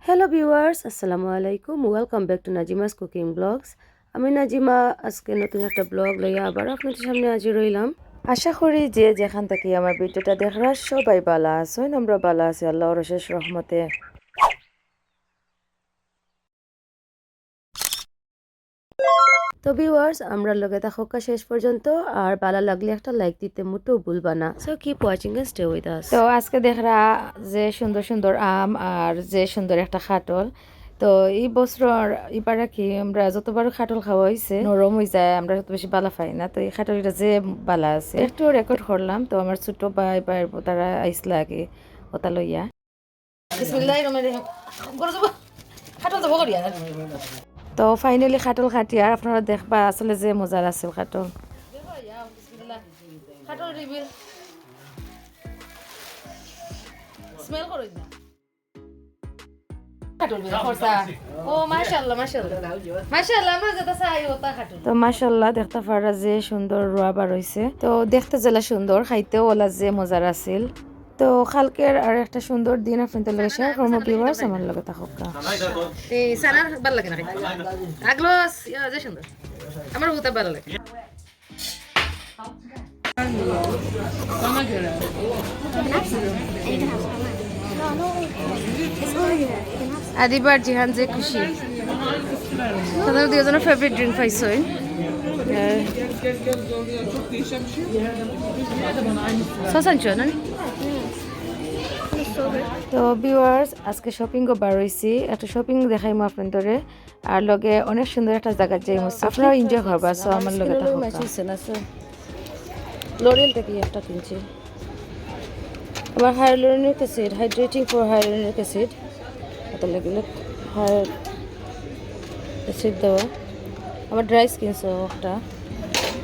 Hello viewers, আসসালামু আলাইকুম। Welcome back to Nazima's cooking blogs. আমি নাজিমা আজকে নতুন একটা ব্লগ লইয়া আবার আপনাদের সামনে হাজির রইলাম। আশা করি যে যেখান থেকে আমার ভিডিওটা দেখরা সবাই ভালো আছেন। আমরা ভালো আছি আল্লাহর অশেষ রহমতে। তো ভিউয়ার্স, আমরা লগে থাকা শেষ পর্যন্ত, আর ভালো লাগলে একটা লাইক দিতে মোটেও ভুলবা না। So keep watching and stay with us. তো আজকে দেখরা যে সুন্দর সুন্দর আম আর যে সুন্দর একটা খাটল। তো এই বছর এবার কি আমরা যতবার খাটল খাওয়া হয়েছে নরম হয়ে যায়, আমরা তত বেশি বালা পাই না। তো এই খাটলটা যে বালা আছে একটু রেকর্ড করলাম। তো আমার ছোট ভাই ভাই তারা আইসলা আগে ওটা লইয়া। খাটল যাব করিয়া। তো ফাইনালি খাটল খাটি আর আপনারা দেখবা আসলে যে মজার আছিল খাটল। খাটল রিভিল স্মেল করই না। খাটল বিলা খরচা ও মাশাআল্লাহ মাশাআল্লাহ মাশাআল্লাহ, আমরা যেটা চাই ওটা খাটল। তো মাশাআল্লাহ দেখতে পারা যে সুন্দর রোয়া বার হইছে। তো দেখতে জেলা সুন্দর, খাইতেও ওলা যে মজার আছিল। তো কালকের আর একটা সুন্দর দিন আপনাদের লগে শেয়ার করব ভিউয়ার্স, আমার লগে থাকুক। এই সানার ভালো লাগে না আগলো যে সুন্দর, আমার বহুত ভালো লাগে। আদিবার জিহান যে খুশি, তাদের দুজনের ফেভারিট ড্রিঙ্ক পাইছো। সসাঞ্চো না। তো ভিউয়ার্স, আজকে শপিং বার হইছি। একটা শপিং দেখাইমু আপনাদের, আর লগে অনেক সুন্দর একটা জায়গা যাই আপনারাও এনজয় করবা। সো আমার লগে লরিয়েল থেকে একটা কিনছি। আমার হাইলোরিনিক অ্যাসিড, হাইড্রেটিং ফর হাইলোরিনিক অ্যাসিড, এটা লাগলে হাই অ্যাসিড দেওয়া। আমার ড্রাই স্কিন সো একটা।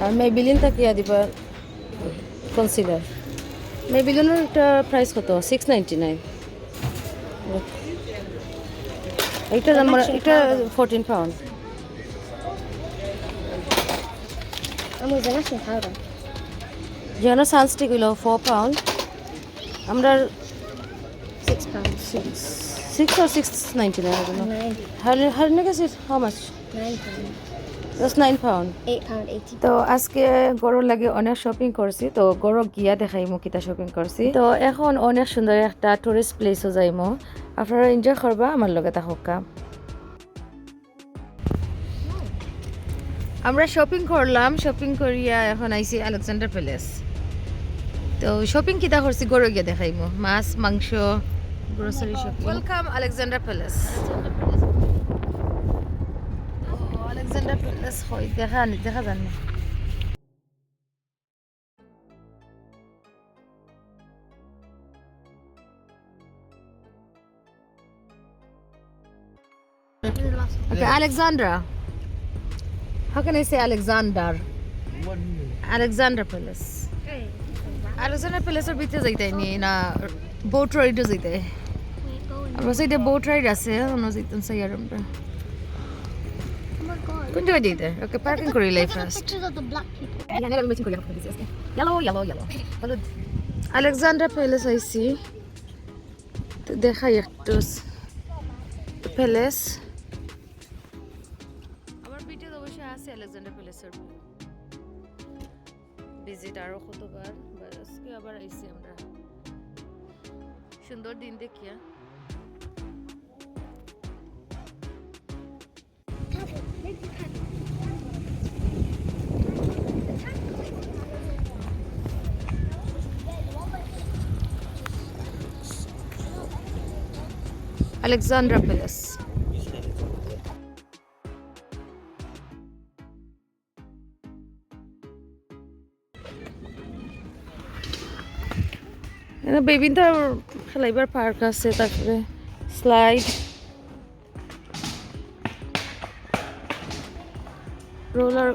আর মেবিলিন তাকিয়া দিবা কনসিলার। মেবিলিনের একটা প্রাইস কত? 699। এটা আমার এটা 14 পাউন্ড। আমি জানাচ্ছি খাওয়া যেন সানস্টিক হইল 4 পাউন্ড। আমরা 6 pounds. 6 or 6.99. I don't know. Hyaluronic acid, how much? 9 pounds. That's 9 pound. 8 pound 80. তো আজকে গরুর লাগে অনেক শপিং করছি। তো গরু গিয়া দেখাইমু কিতা শপিং করছি। তো এখন অনেক সুন্দর একটা টুরিস্ট প্লেসও যাইমু। আপনারা এনজয় করবা, আমার লগে থাকুকা। আমরা শপিং করলাম, শপিং করিয়া এখন আইছি আলেকজান্ডার প্যালেস। তো শপিং কিতা করছি গরু গিয়া দেখাইমু, মাছ মাংস grocery shopping. Welcome Alexander palace. Alexander palace হয় দেখা যান না। Okay, Alexandra. How can I say Alexander? Alexander Palace. Alexander Palace এর ভিতরে যাইতে নি না বোট রাইডে যাইতে। আমরা সাইডে বোট রাইড আছে, আমরা যাইতাম সাইয়ার আমরা। কোন জায়গায় যাইতে? ওকে, পার্কিং করি লাই ফার্স্ট। Yellow. Alexander Palace আইছি। তো দেখাই একটু প্যালেস। আমার ভিডিও অবশ্যই আছে আলেকজান্ডার প্যালেসের ভিজিট আরো কতবার, আজকে আবার আইছি আমরা। সুন্দর দিন দেখিয়া। Alexandra Palace. বিভিন্ন খেলাইবার পার্ক আছে, তারপরে স্লাইড, রোলার,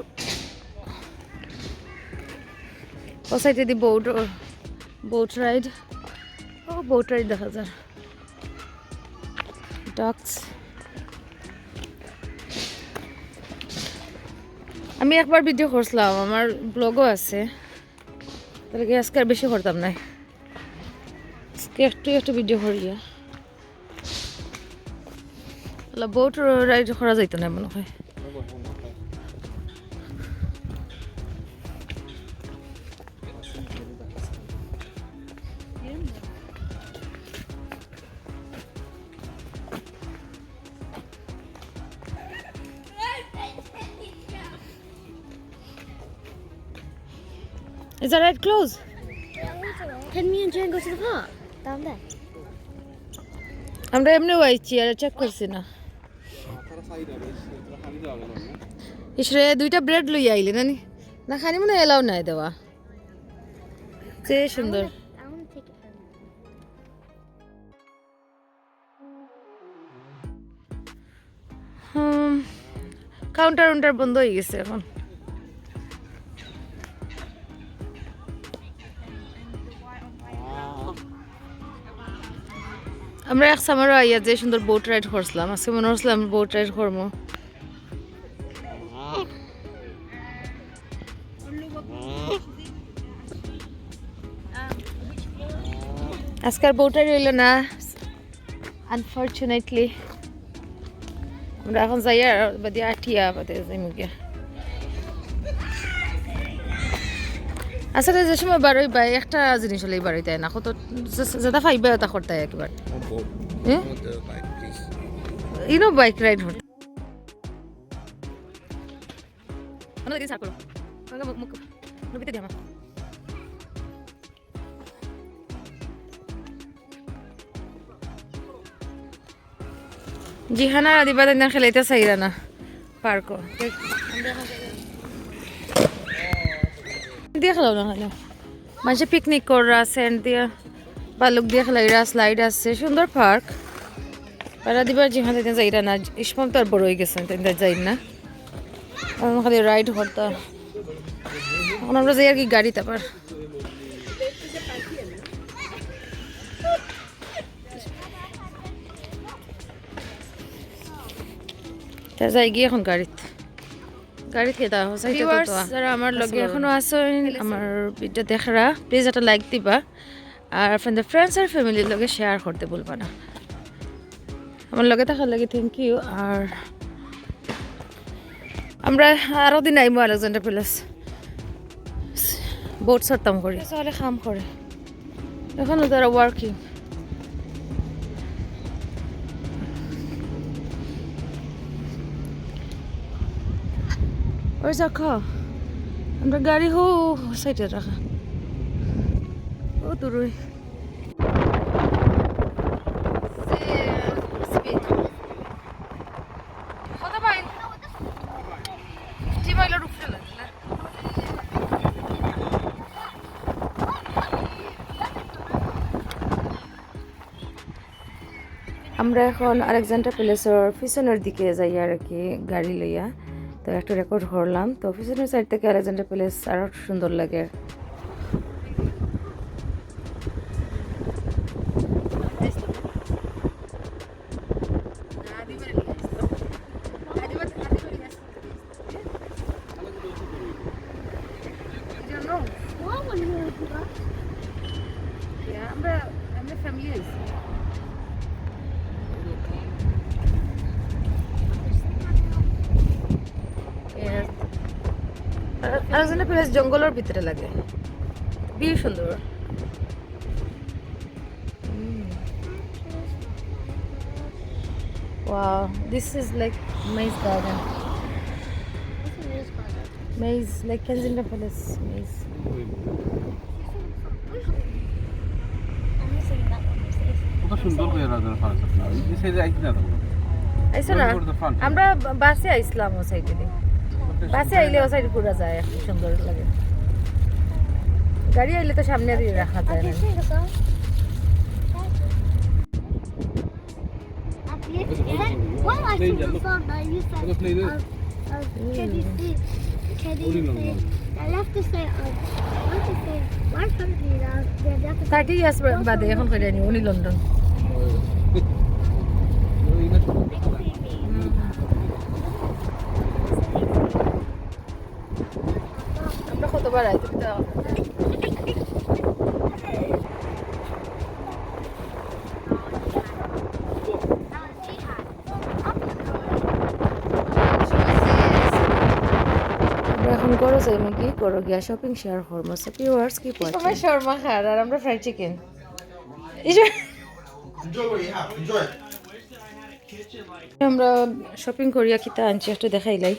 ও সাইডে দি বোট রাইড। ও বোট রাইড দেখা যায়। ডক্স। আমি একবার ভিডিও করছিলাম, আমার ব্লগও আছে। তাহলে আজকে আর বেশি করতাম না, একটু ভিডিও করিয়া। বোট রাইড করা যাইতো না মনে হয়। Is that ride closed? Can me and Jen go to the park? Down there. আমরা এমনি আইছি আর চেক করছি না। ইসরে দুইটা ব্রেড লই আইলে নানি না খানি মনে এলাও নাই দেওয়া যে সুন্দর। I want to take it home. Counter বন্ধ হয়ে গেছে এখন। আমরা এক সামার আইয়া যে সুন্দর বোট রাইড করছিলাম, আজকে মনে হচ্ছিলাম বোট রাইড করবো। আজকাল বোট রাইড হইল না আনফর্চুনেটলি। আমরা এখন যাই আর বাদে আঠিয়া বাদে যাই মুগিয়া। আসলে যে সময় বারোই বাই একটা জিনিস হলেই বারোই তাই না, কত যেটা ফাইবা ওটা করতে হয় একবার। ইনো বাইক রাইড হতে জিহানা দিবা দিন খেলাইতে চাইরা না পার্কও দিয়ে খেলাও না খেলো মানুষে পিকনিক করা সেন্ট দিয়া বালুক দিয়ে খেলাইরা স্লাইড আছে সুন্দর পার্ক। পারা দিবার জিহানা দিন যাইরা না ইসমাম তো আর বড় হয়ে গেছে যাই না খালি রাইড হতো। এখন আমরা যাই আর কি গাড়ি তারপর যাই গিয়ে এখন গাড়িতে যারা আমার লগে এখনো আছেন আমার ভিডিও দেখরা প্লিজ একটা লাইক দিবা আর আপনাদের ফ্রেন্ডস আর ফ্যামিলির লগে শেয়ার করতে ভুলবা না। আমার লগে থাকার লাগে থ্যাংক ইউ। আর আমরা আরো দিন আইমো আলেকজান্ডার প্যালেস বোট সরতাম করি তাহলে কাম করে এখনো তারা ওয়ার্কিং। Where's our car? আমরা গাড়ি হো সাইডে রাখা ও দূরে কত মাইল 50 মাইলের উপরে লাগে না। আমরা এখন আলেকজান্ডার প্যালেসের পিছনের দিকে যাই আর কি গাড়ি লইয়া। তো একটা রেকর্ড করলাম। তো পিছনের সাইড থেকে আলেকজান্ডার প্যালেস আরো সুন্দর লাগে। আমরা ফ্যামিলি আইছি আলেকজান্ডার প্যালেস জঙ্গলের ভিতরে লাগে বেশ সুন্দর। Wow, this is like maze garden. Maze like Kensington Palace maze. কত সুন্দর করে রাজার পার্ক না এই সাইডে আইছি না তো আইসো না আমরা বাসে আইছিলাম ও সাইডে বাসে আইলে ও সাইডে ঘোরা যায় সুন্দর লাগে। গাড়ি আইলে তো সামনে দিয়ে রাখা যায় না। Well, I think the song that you said. Can you see? I have to say. I have to say. Why can't we now? 30 years বাদে এখন কইরা নি উনি লন্ডন। আমরা কতবার আইছি তো গরো যাই নাকি গরো গিয়া শপিং শেয়ার করবো সো ভিউয়ার্স কি পড়ছে তোমার শর্মা খার আর আমরা ফ্রাইড চিকেন আমরা শপিং করিয়া কিতা আনছি একটু দেখাইলাই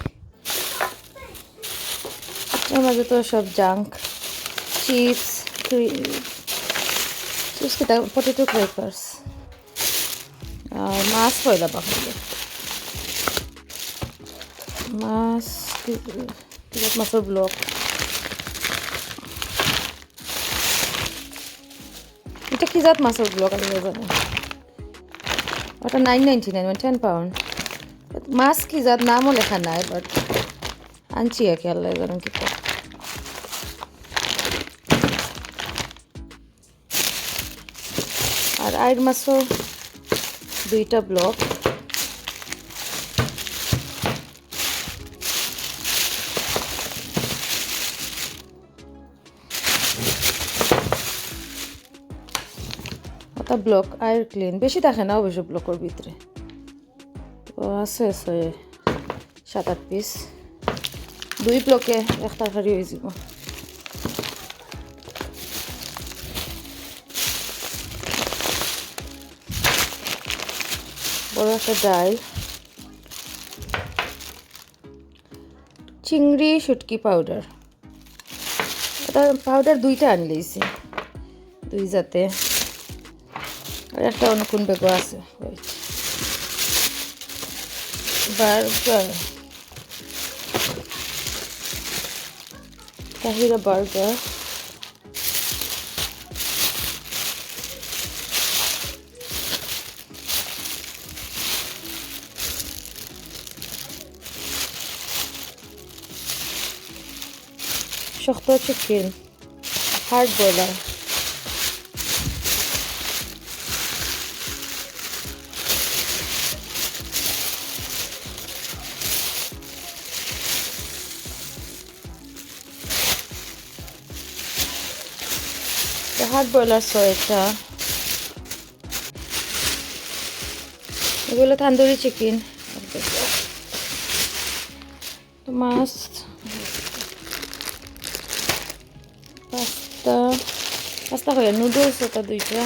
এর মাঝে তো সব জাঙ্ক চিপস চিপস কিতা পটেটো ক্র্যাকার্স আর মাছ পয়লা বাকি মাছ মাছের ব্লক এটা কি জাত মাছের ব্লক আমি জানি ওটা 9.99 মানে 10 পাউন্ড মাছ কি জাত নামও লেখা নাই বাট আনছি আর কি আল্লাহ জানেন কি আর আইর মাছও 2টা ব্লক ব্লক আয়ার ক্লিন বেশি থাকে না অবশ্য ব্লকের ভিতরে তো আছে 7-8 পিস 2 ব্লকে এক তরকারি হয়ে যাব বড় একটা ডাল চিংড়ি শুটকি পাউডার এটা পাউডার 2টা আনলেইছি 2 জাতে আর একটা অন্য কোন বেগও আছে বার্গার তাহিরা বার্গার শক্ত chicken hard boiler hard boiler এটা এগুলো তান্দুরি চিকেন মাছ পাস্তা হয়ে নুডলস ওটা 2টা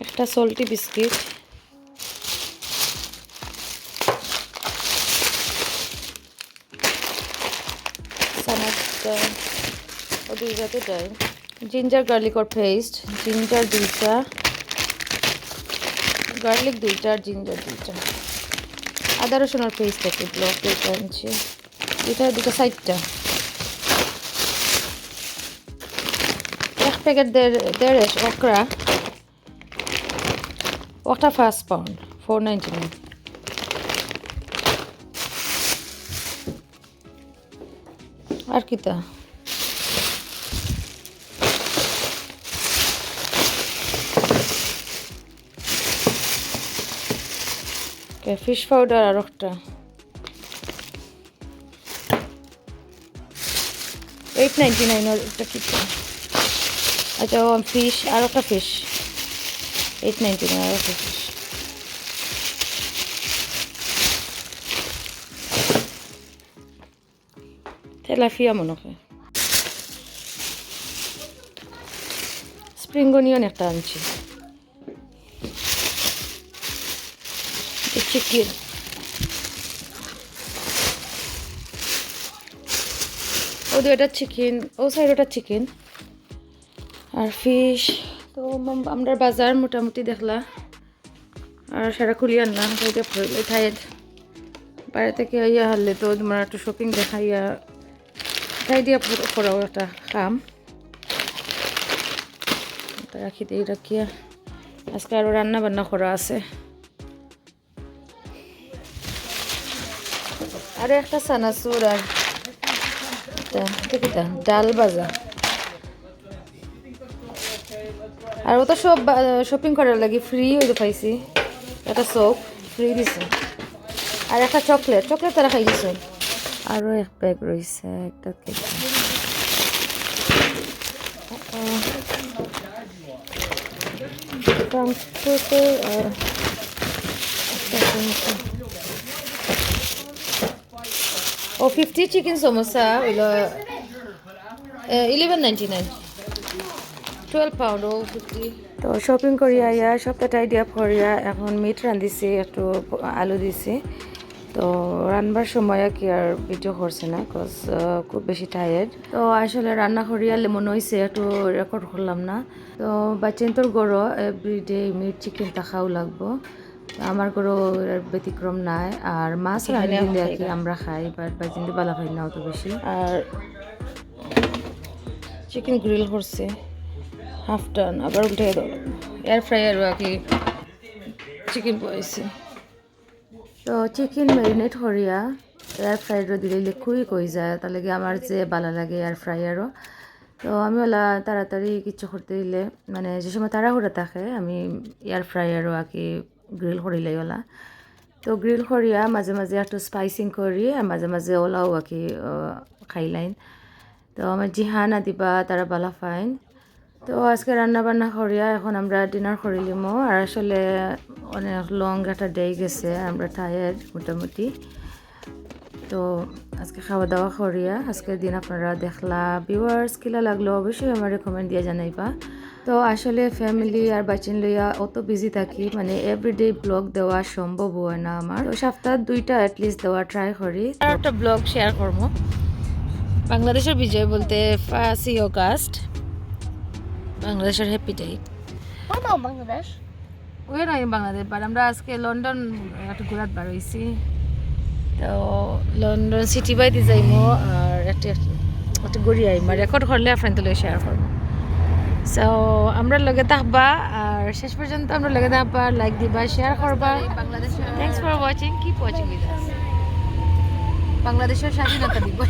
একটা সল্টি বিস্কিট ও 2 জাতে ডাল জিঞ্জার গার্লিক আর পেস্ট জিঞ্জার 2টা গার্লিক 2টা আর জিঞ্জার 2টা আদা রসুনের পেস্ট একটা ব্লক এটা আনছি এটা 2টা 60টা এক প্যাকেট দেড় okra ওটা 5 পাউন্ড 4.99 আর কিতা ফিশ পাউডার আর একটা 8.99 আর একটা কিতা আচ্ছা ফিশ আর একটা ফিশ 8.99 আর একটা ফিশ তেলাপিয়া মনে হয় স্প্রিং অনিয়ন একটা আনছি চিকেন ও 2টা চিকেন ও সাইড ওটা চিকেন আর ফিশ তো আমরা বাজার মোটামুটি দেখলা আর সারা খুলি আনলাম ঠাইত বাইরে থেকে ইয়া হারলে তো তোমার একটু শপিং দেখাইয়া ঠাই দিয়া করাও একটা কাম রাখি দিয়ে রাখিয়া আজকে আরও রান্না বান্না করা আছে আর একটা সানাসুর আর ডাল ভাজা আর ও তো সব শপিং করার লাগে ফ্রি হইতে পাইছি একটা সোপ ফ্রি দিছে আর একটা চকলেট তারা খাই দিছে আরও এক ব্যাগ রয়েছে একটা কেক ট্রান্সপোর্টে ও 50 চিকেন সমোসা হইলো 11.99 12 পাউন্ড ও 50 তো শপিং করিয়া ইয়া সবটা টাইডি আপ করিয়া এখন মিট রান্ধিছি একটু আলু দিছি তো রান্নার সময় কি আর ভিডিও করছে না কজ খুব বেশি টায়ার্ড তো আসলে রান্না করিয়া মনে হয়েছে একটু রেকর্ড করলাম না তো বাচ্চান্তর গড়ো এভরিডে মিট চিকেন খাওয়া লাগবো আমার গড়ো ব্যতিক্রম নাই আর মাছ রান্ধিলে আর কি আমরা খাই বাট বাচ্চান্তি বালা খাই না অত বেশি আর চিকেন গ্রিল করছে হাফ টান আবার উল্টে দাও এয়ার ফ্রায়ার আর কি চিকেন পাইছে তো চিকেন ম্যারিনেট করিয়া এয়ার ফ্রায়ারও দিলে খুবই কই যায় তার লাগে আমার যে ভালো লাগে এয়ার ফ্রায়ারও তো আমি ওলা তাড়াতাড়ি কিছু করতে দিলে মানে যে সময় তাড়াহুড়া থাকে আমি এয়ার ফ্রায়ারও আর কি গ্রিল করিলাই ওলা তো গ্রিল করিয়া মাঝে মাঝে একটু স্পাইসিং করি আর মাঝে মাঝে ওলাও আর কি খাইলাইন তো আমার জিহানা দিবা তারা বালা ফাইন তো আজকে রান্না বান্না করিয়া এখন আমরা ডিনার করিলিমো আর আসলে অনেক লং একটা ডে গেছে আমরা টায়ার্ড মোটামুটি তো আজকে খাওয়া দাওয়া করিয়া আজকের দিন আপনারা দেখলা ভিউয়ার্স কিলা লাগলো অবশ্যই আমার কমেন্ট দিয়ে জানাইবা তো আসলে ফ্যামিলি আর বাচ্চান লইয়া অত বিজি থাকি মানে এভরিডে ব্লগ দেওয়া সম্ভব হয় না আমার তো সপ্তাহ 2টা অ্যাটলিস্ট দেওয়া ট্রাই করি আর একটা ব্লগ শেয়ার করবো বাংলাদেশের বিজয় বলতে 5 অগাস্ট বাংলাদেশের happy day What about Bangladesh? ওই নয় বাংলাদেশ বার আমরা আজকে লন্ডন একটু ঘোরাত বার হয়েছি তো লন্ডন সিটি বাইতে যাইমো আর একটা ঘুরি আইম আর রেকর্ড করলে আপনাদের লগে শেয়ার করবো সো আমরা লগে থাকবা আর শেষ পর্যন্ত আমরা লগে থাকবা লাইক দিবা শেয়ার করবা thanks for watching keep watching with us বাংলাদেশের স্বাধীনতা দিবস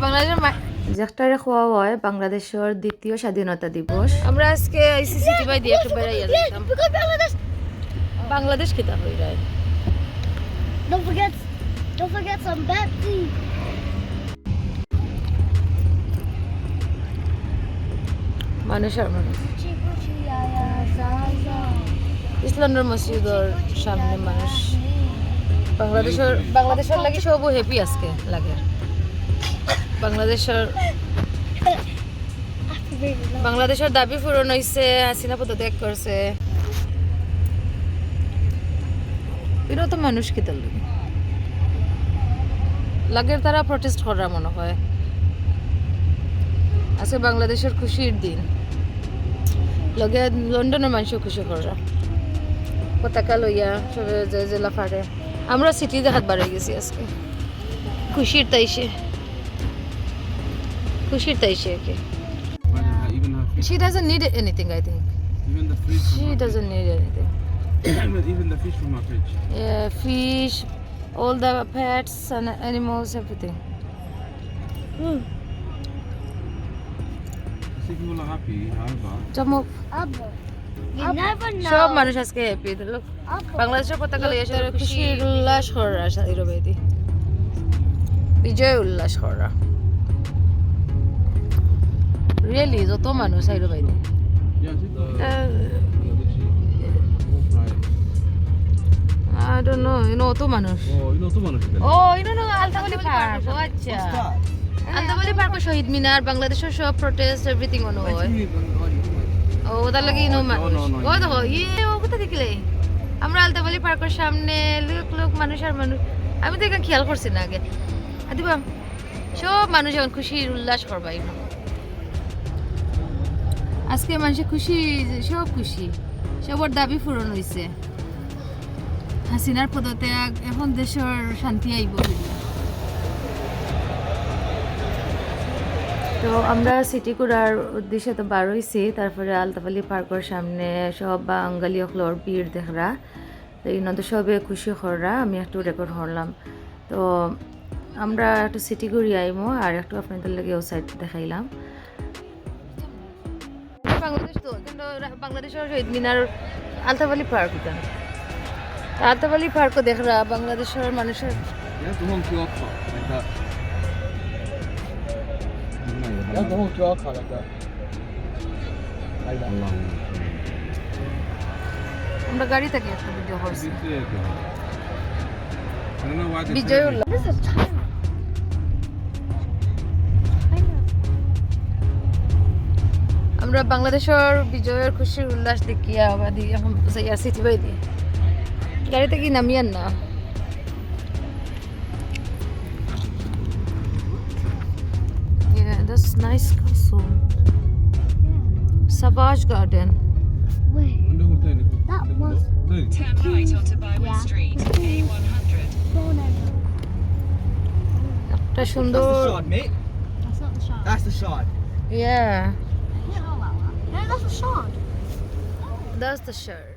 বাংলাদেশের যেটারে খোয়া হয় বাংলাদেশের দ্বিতীয় স্বাধীনতা দিবস আমরা আজকে আইসিসিটি বাই দিয়ে একটু বেড়াইয়া যেতাম Because Bangladesh. বাংলাদেশ কিতা হই রায় Don't forget some Pepsi. মানুষ আর মানুষ Chico chia zaza. ইসলামের মসজিদের সামনে মানুষ বাংলাদেশের লাগি সব হ্যাপি আজকে লাগে বাংলাদেশের দাবি পূরণ হয়েছে হাসিনা পদত্যাগ করছে এরা তো মানুষ কি তার লাগের তারা প্রটেস্ট করা মনে হয় আজকে বাংলাদেশের খুশির দিন লগে লন্ডনের মানুষও খুশি করা পতাকা লইয়া সবে জেলা ফাড়ে আমরা সিটি দেখাত বার হয়ে গেছি আজকে খুশির তাইসে okay. Even her fish, She doesn't need anything, I think. even the fish from She her doesn't need anything. fridge. Even the fish from her fridge. Yeah, fish, all the pets and animals, everything. See, people are happy, however. Jamuk. Abba. You never know. সব মানুষ আজকে happy লোক Abba. বাংলাদেশের পতাকা লইয়া সবাই খুশি উল্লাস করা ইরোবেদি বিজয় উল্লাস করা রিয়েলি যত মানুষ ইরোবেদি Yeah, see the. I don't know, অত মানুষ Oh, you know, someone. ও আলতাবলি পার্ক ও আচ্ছা আলতাবলি পার্ক শহীদ মিনার বাংলাদেশের সব প্রোটেস্ট এভরিথিং অন হয় ও ওটার লাগে মানুষ ও দেখো ও কোথা দেখলে আমরা আলতাবলি পার্কের সামনে লোক মানুষ আর মানুষ আমি তো এখানে খেয়াল করছি না আগে দিবা সব মানুষ এখন খুশির উল্লাস করবাই আজকে মানুষের খুশি সব খুশি সবার দাবি পূরণ হয়েছে হাসিনার পদত্যাগ এখন দেশের শান্তি আইব তো আমরা সিটি ঘোরার উদ্দেশ্যে তো বার হয়েছি তারপরে আলতাপালি পার্কের সামনে সব বাঙালি হলোর ভিড় দেখরা তো এই নদ সবে খুশি করা আমি একটু রেকর্ড করলাম তো আমরা একটু সিটি ঘুরি আইমো আর একটু আপনাদের লাগে ও সাইড দেখাইলাম বাংলাদেশ তো কিন্তু বাংলাদেশের শহীদ মিনার আলতাপালি পার্ক আলতাপালি পার্কও দেখরা বাংলাদেশের মানুষের Yeah, the one to offer like that. Yeah, the one to offer like that. Like that. আমরা গাড়ি থেকে একটা ভিডিও করছি don't know why they Bijoy say উল্লাস This is China. China. আমরা বাংলাদেশের বিজয়ের খুশির উল্লাস দেখিয়া বাদি এখন যাইয়া সিটি বাই দিয়ে গাড়িতে কি নামিয়ান না Yeah, that's nice castle. Savage Garden. Wait, Wonder who they- that was They- Turn right onto Bywood Yeah. Street, A100. Ronan. একটা That's সুন্দর the shard, mate. That's not the shard. That's the shard. Yeah, No, that's a shard. that's the shirt.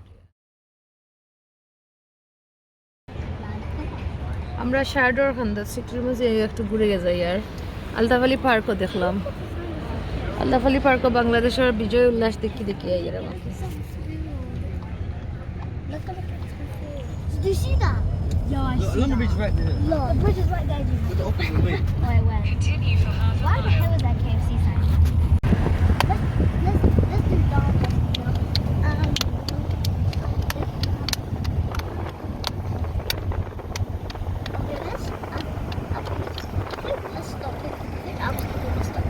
আমরা শার্ডর খান্দা সিটির মাঝে একটু ঘুরে গেছে আর আলতাফালি পার্কও দেখলাম আলতাফালি পার্কও বাংলাদেশের বিজয় উল্লাস দেখি দেখি আইয়ার আমাকে Look at it. Did you see that? Yeah, I Look, see London that. Bridge is right there. Look, the bridge is right there. Dude. With the opposite way. Wait, wait. Continue for half a Why the hell mile. is that KFC sign? Let's do dog. Do this. Let's stop it. I'm just gonna stop.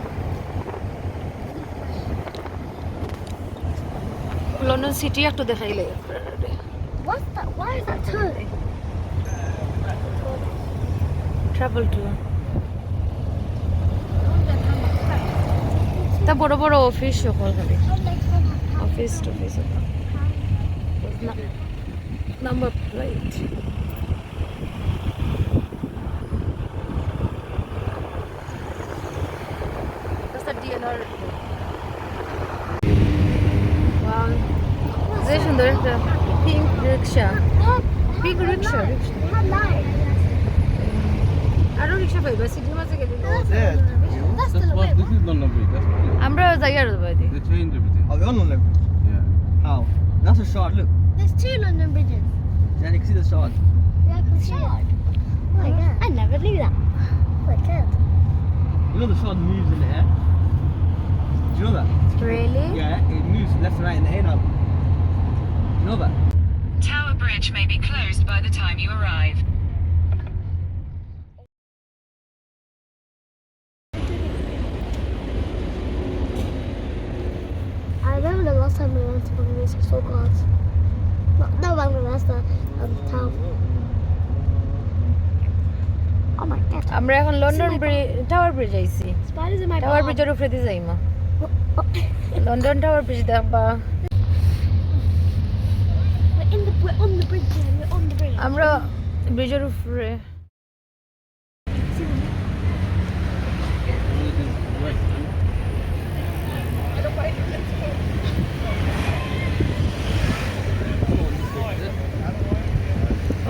London city একটু দেখাইলে What's that? Why is that turn? Travel to তা বড় বড় office সকল খালি office টফিস number plate That's the DLR. Wow. যে সুন্দর একটা পিঙ্ক রিক্সা পিঙ্ক রিক্সা আরো রিক্সা পাইবা সিটির মাঝে গেলে There. That's That's still away. what, this is London Bridge. That's what আমরা যাই আর যাবো they changed everything. Oh, we're on London Bridge. Yeah. How? That's a shard, look. There's two London bridges. Yeah, you can see the shard. Yeah, I can see it. Oh my god. I never knew that. Oh my god. You know the shard moves in the air? Do you know that? Really? Yeah, it moves left and right in the air now. You know that? Tower Bridge may be closed by the time you arrive. I remember the last time we went to Bangladesh, I saw gods. No Bangladesh, the town. Oh my god. আমরা এখন London tower bridge আইছি Spiders in my tower bum. ব্রিজের উপরে দিয়ে যাইমা London tower bridge দেখবা We're on the bridge, Jen. We're on the bridge. আমরা ব্রিজের উপরে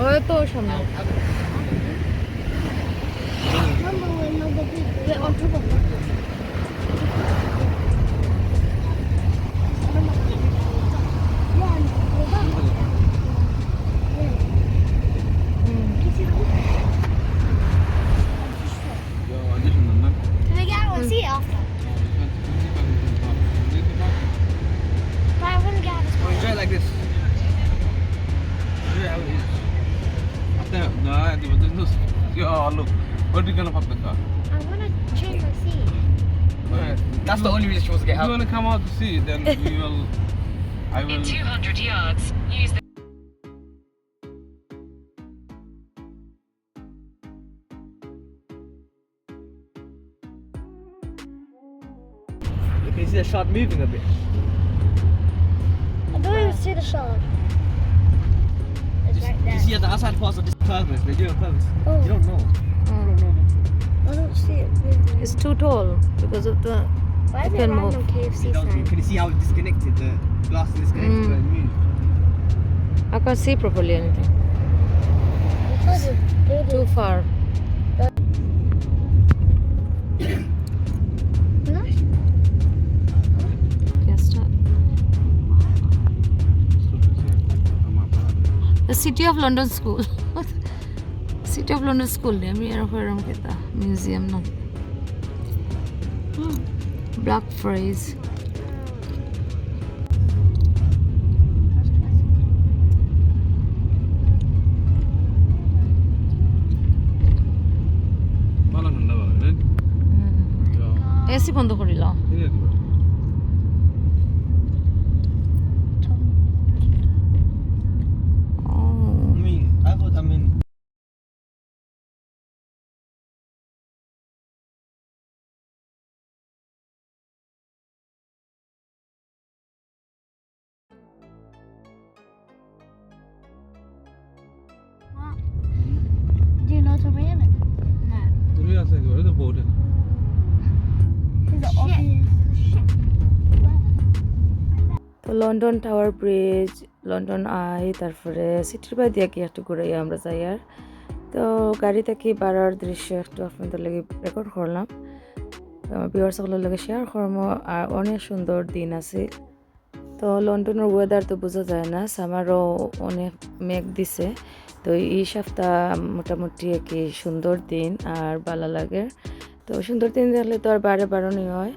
ওই তো সামনে Remember we're on the bridge. We're on top of the bridge. Yeah, we're done. Yeah. Can you see the bridge? Yeah, I didn't know. Can we get out and see it after? But I want to get out of this Oh, one. enjoy it like this. Enjoy it how it is. No, there's no. Yeah, look. Where are you gonna park the car? I want to change my seat. That's the only reason she wants to If get you out. want to come out to see it, then we will. I In will. 200 yards, use the You can see the shard moving a bit. I don't even see the shard. It's right You there. see at the outside parts of this purpose. They do it on purpose. Oh. You don't know. I don't see it. Maybe. It's too tall because of the Why is it it can random move. KFC It does move. sign? Can you see how it disconnected? The glass is disconnected Mm. when it moves. I can't see properly anything. Because it Too far. Yes, start. The City of London School. City of London School ne ami eram kita museum no. Blackfriars. AC বন্ধ করিল ঠিক আছে I mean, Do you know to ram it? No. তুমি আছে একেবারে তো বোটে Is it obvious? তো London tower bridge London I তারপরে সিটির বাই দিয়ে কি একটু ঘুরাই আমরা যাই আর তো গাড়ি থেকে বাড়ার দৃশ্য একটু আপনাদের লাগে রেকর্ড করলাম আমার ভিউয়ার্স সকলের লাগে শেয়ার করবো আর অনেক সুন্দর দিন আছে তো লন্ডনের ওয়েদার তো বোঝা যায় না সামারও অনেক মেঘ দিছে তো এই সপ্তাহ মোটামুটি কি সুন্দর দিন আর ভালো লাগে তো সুন্দর দিন দেখলে তো আর বারে বাড়ানো হয়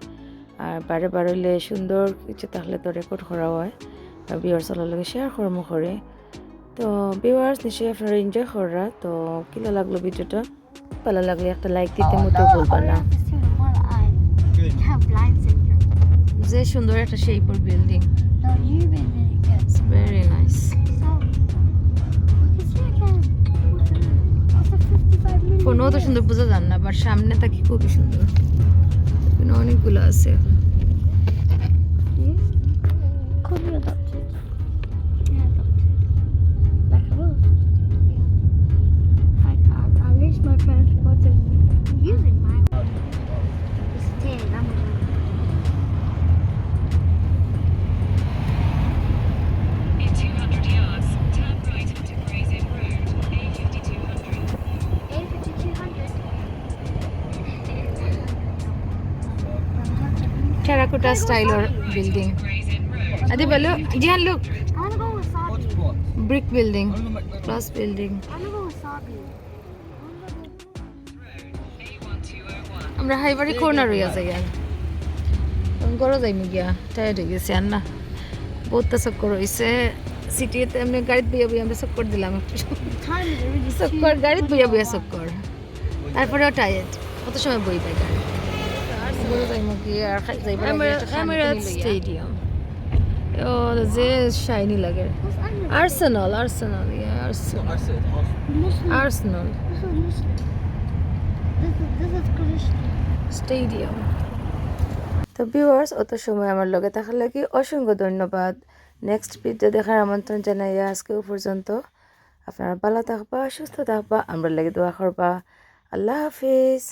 আর বারে বাড়লে সুন্দর কিছু থাকলে তো রেকর্ড করা হয় আর ভিউয়ার্স সকলের লাগে শেয়ার করবো করে তো ভিউয়ার্স নিশ্চয়ই আপনারা এনজয় করা তো কিলো লাগলো ভিডিওটা ভালো লাগলে একটা লাইক দিতে মতো ভুলবা না Have blind syndrome. যে সুন্দর একটা শেপের building No, you've been really good. Very nice So, look at you again. That's a 55 minute. ফোনও তো সুন্দর বোঝা যান না বাট সামনে থাকি খুবই সুন্দর এখানে অনেকগুলো আছে Could be adopted. Yeah, adopted. Like a wolf. At least my parents bought it using my one. It's 10. I'm gonna. In 200 yards, turn right onto Gray's Inn Road, A5200. 5200. Terracotta স্টাইলের building Gray's Inn Road, আদি বলো Jihan look I wanna go with Sabi. what? Brick building plus building I wanna go with Sabi. A1201. আমরা হাইবারি corner হইয়া যাই আর গরো যাইমি গিয়া tired হয়ে গেছি আর না বহুত চক্কর হয়েছে সিটিতে এমনি গাড়িতে বইয়া বইয়া আমরা চক্কর দিলাম Time is already চক্কর গাড়িতে বইয়া বইয়া চক্কর তারপরেও টায়ার্ড কত সময় বই পাই গাড়ি গরো যাইমি গিয়া আর যাইবার এমিরেটস স্টেডিয়াম ও যে শাইনি লাগে Arsenal Arsenal yeah Arsenal I said hospital. Muslim. Arsenal This is Muslim. This is Christian. Stadium তো ভিউয়ার্স অত সময় আমার লগে থাকার লাগি অসংখ্য ধন্যবাদ নেক্সট ভিডিও দেখার আমন্ত্রণ জানাই আজকে পর্যন্ত আপনারা ভালো থাকবা সুস্থ থাকবা আমরা লাগে দোয়া করবা আল্লাহ হাফিজ